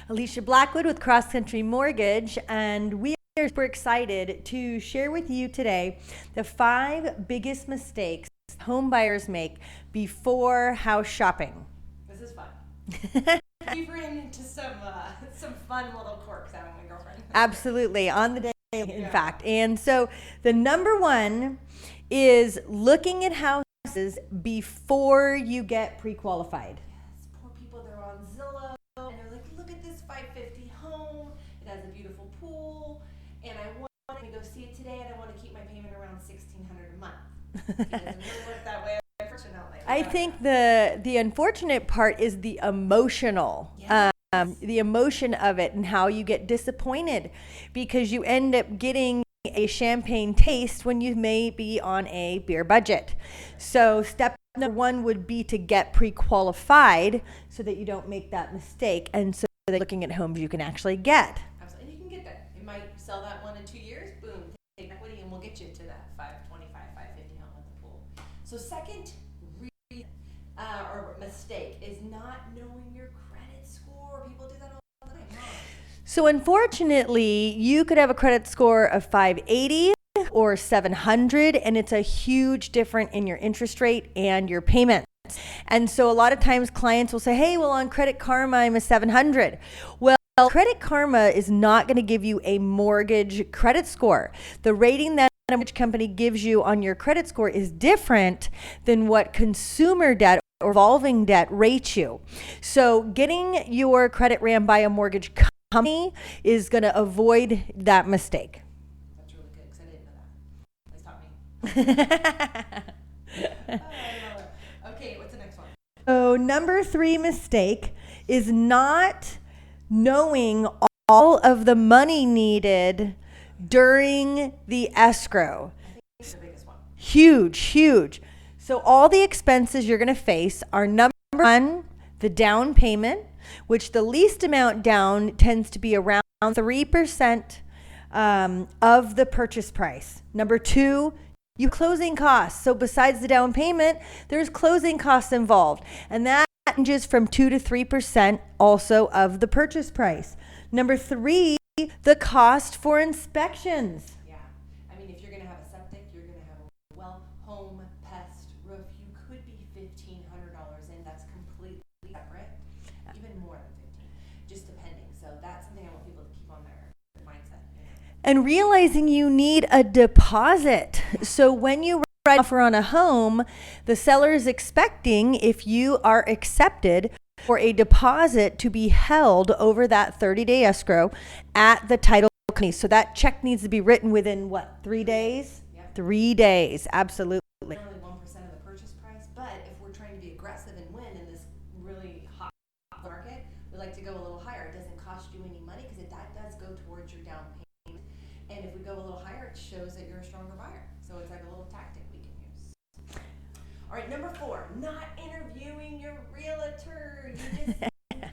Alicia Blackwood with Cross Country Mortgage, and we are super excited to share with you today the 5 biggest mistakes home buyers make before house shopping. This is fun. We've ran into some fun little quirks, haven't we, girlfriend? Absolutely, on the day, in fact. And so the number one is looking at houses before you get pre-qualified. Yes, poor people, they're on Zillow, and they're like, look at this 550 home. It has a beautiful pool, and I want to go see it today, and I want to keep my payment around $1,600 a month. It doesn't really work that way, unfortunately. I think the unfortunate part is the emotional, the emotion of it and how you get disappointed because you end up getting a champagne taste when you may be on a beer budget. So step number 1 would be to get pre-qualified so that you don't make that mistake, and so that looking at homes you can actually get. Absolutely, and you can get that. You might sell that one in 2 years, boom, take equity, and we'll get you to that 525, 550 home with the pool. So second or mistake is not knowing your credit score. People do that all the time. So unfortunately, you could have a credit score of 580 or 700, and it's a huge difference in your interest rate and your payments. And so a lot of times clients will say, hey, well, on Credit Karma, I'm a 700. Well, Credit Karma is not going to give you a mortgage credit score. The rating that a mortgage company gives you on your credit score is different than what consumer debt or revolving debt rates you. So getting your credit ran by a mortgage company is going to avoid that mistake. That's really good because I didn't know that. Please taught me. I love it. Okay, what's the next one? So number 3 mistake is not knowing all of the money needed during the escrow. I think it's the biggest one. Huge. So all the expenses you're going to face are number 1, the down payment, which the least amount down tends to be around 3% of the purchase price. Number 2, you closing costs. So besides the down payment, there's closing costs involved, and that ranges from 2 to 3% also of the purchase price. Number 3, the cost for inspections. Yeah, I mean, if you're going to have a septic, you're going to have a well, home, pest, roof, you could be $1,500 in. That's completely separate, even more than 15, just depending. So that's something I want people to keep on their mindset. And realizing you need a deposit. So when you write an offer on a home, the seller is expecting, if you are accepted, for a deposit to be held over that 30-day escrow at the title company. So that check needs to be written within, 3 days? Yep. 3 days, absolutely. Only 1% of the purchase price, but if we're trying to be aggressive and win in this really hot market, we like to go a little higher. It doesn't cost you any money because that does go towards your down payment. And if we go a little higher, it shows that you're a stronger buyer. So it's like a little tactic we can use. All right, number 4, not interviewing your realtor.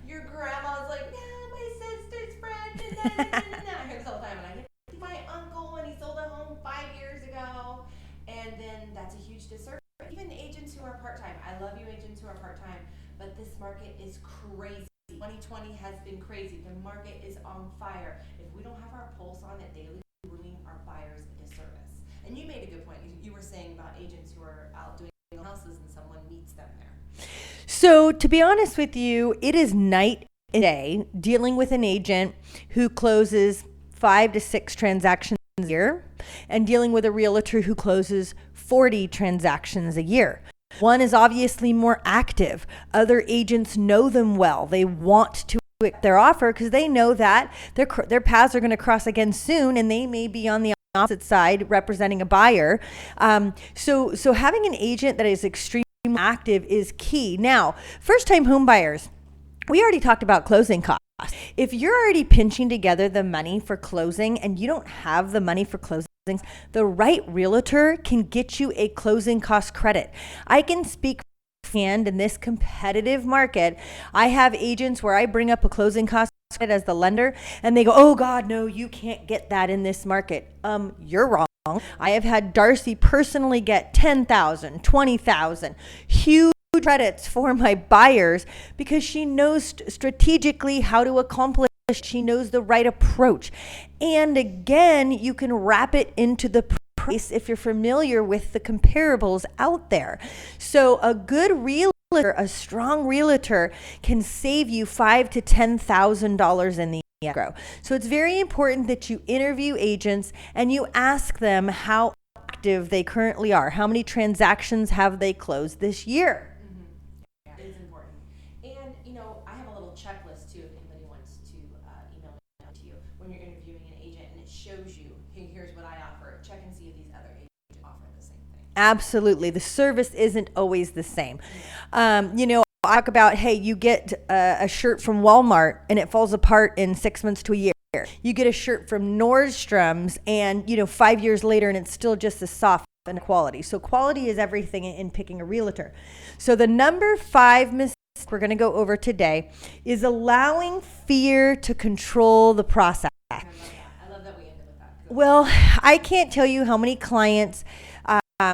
Your grandma's like, yeah, my sister's friend, and I hear this all the time, and I get my uncle, and he sold a home 5 years ago, and then that's a huge disservice. Even agents who are part-time, I love you agents who are part-time, but this market is crazy. 2020 has been crazy. The market is on fire. If we don't have our pulse on it daily, we're doing our buyers a disservice. And you made a good point. You were saying about agents who are out doing houses and someone meets them there. So to be honest with you, it is night and day dealing with an agent who closes 5 to 6 transactions a year and dealing with a realtor who closes 40 transactions a year. One is obviously more active. Other agents know them well. They want to accept their offer because they know that their paths are going to cross again soon, and they may be on the opposite side representing a buyer. So having an agent that is extremely active is key. Now, first-time home buyers, we already talked about closing costs. If you're already pinching together the money for closing and you don't have the money for closing, the right realtor can get you a closing cost credit. I can speak firsthand in this competitive market. I have agents where I bring up a closing cost credit as the lender, and they go, oh God, no, you can't get that in this market. You're wrong. I have had Darcy personally get $10,000, $20,000, huge credits for my buyers because she knows strategically how to accomplish. She knows the right approach. And again, you can wrap it into the price if you're familiar with the comparables out there. So a good realtor, a strong realtor can save you $5,000 to $10,000 in the escrow. So it's very important that you interview agents and you ask them how active they currently are. How many transactions have they closed this year? Yeah, it is important. And, I have a little checklist too if anybody wants to email it to you when you're interviewing an agent, and it shows you, hey, here's what I offer. Check and see if these other agents offer the same thing. Absolutely. The service isn't always the same. I talk about, hey, you get a shirt from Walmart and it falls apart in 6 months to a year. You get a shirt from Nordstrom's and, 5 years later and it's still just as soft and quality. So quality is everything in picking a realtor. So the number 5 mistake we're going to go over today is allowing fear to control the process. I love that we ended with that. Well, I can't tell you how many clients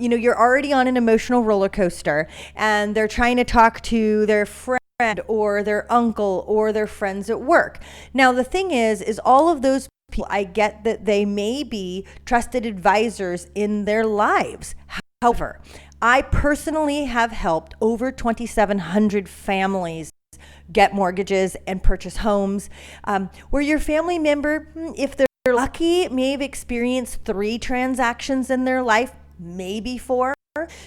you're already on an emotional roller coaster and they're trying to talk to their friend or their uncle or their friends at work. Now, the thing is all of those people, I get that they may be trusted advisors in their lives. However, I personally have helped over 2,700 families get mortgages and purchase homes where your family member, if they're lucky, may have experienced 3 transactions in their life, maybe 4.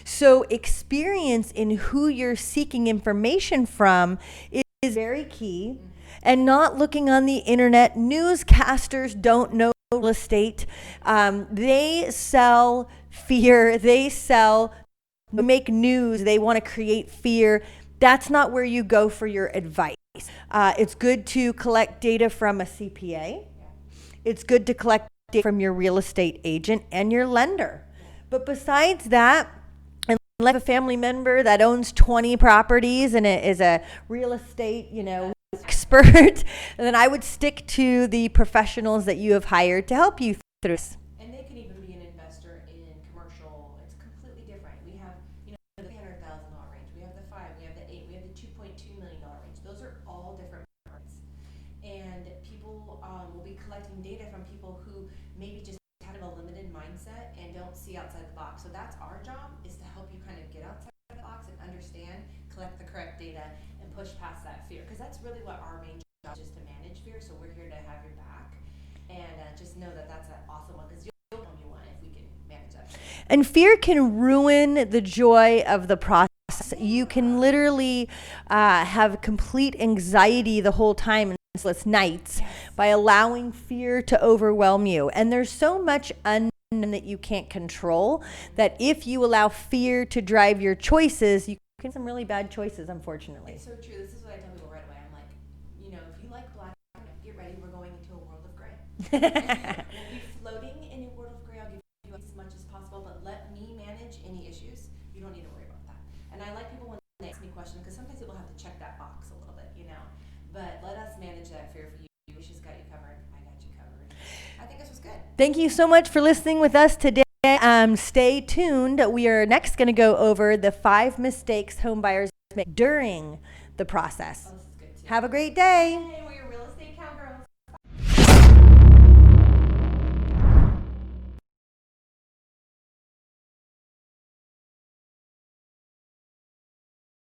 So experience in who you're seeking information from is very key, and not looking on the internet. Newscasters don't know real estate. They sell fear. They make news. They want to create fear. That's not where you go for your advice. It's good to collect data from a CPA. It's good to collect data from your real estate agent and your lender. But besides that, unless a family member that owns 20 properties and is a real estate, expert, then I would stick to the professionals that you have hired to help you through this. And they could even be an investor in commercial. It's completely different. We have, the $300,000 range. We have the 5. We have the 8. We have the $2.2 million range. Those are all different markets. And people will be collecting data from people who maybe just have a limited mindset and don't see outside the box. So that's our job, is to help you kind of get outside the box and understand, collect the correct data, and push past that fear. Because that's really what our main job is, to manage fear. So we're here to have your back. And just know that that's an awesome one, because you'll know you want if we can manage that. And fear can ruin the joy of the process. You can literally have complete anxiety the whole time, sleepless nights, by allowing fear to overwhelm you. And there's so much unknown that you can't control that if you allow fear to drive your choices, you can make some really bad choices, unfortunately. It's so true. This is what I tell people right away. I'm like, if you like black, get ready. We're going into a world of gray. We'll be floating in a world of gray. I'll give you as much as possible, but let me manage any issues. You don't need to worry about that. And I like people when they ask me questions, because sometimes people have to check that box a little bit, But let us manage that fear for you. She's got you covered. I got you covered. I think this was good. Thank you so much for listening with us today. Stay tuned. We are next going to go over the 5 mistakes home buyers make during the process. Oh, this is good too. Have a great day.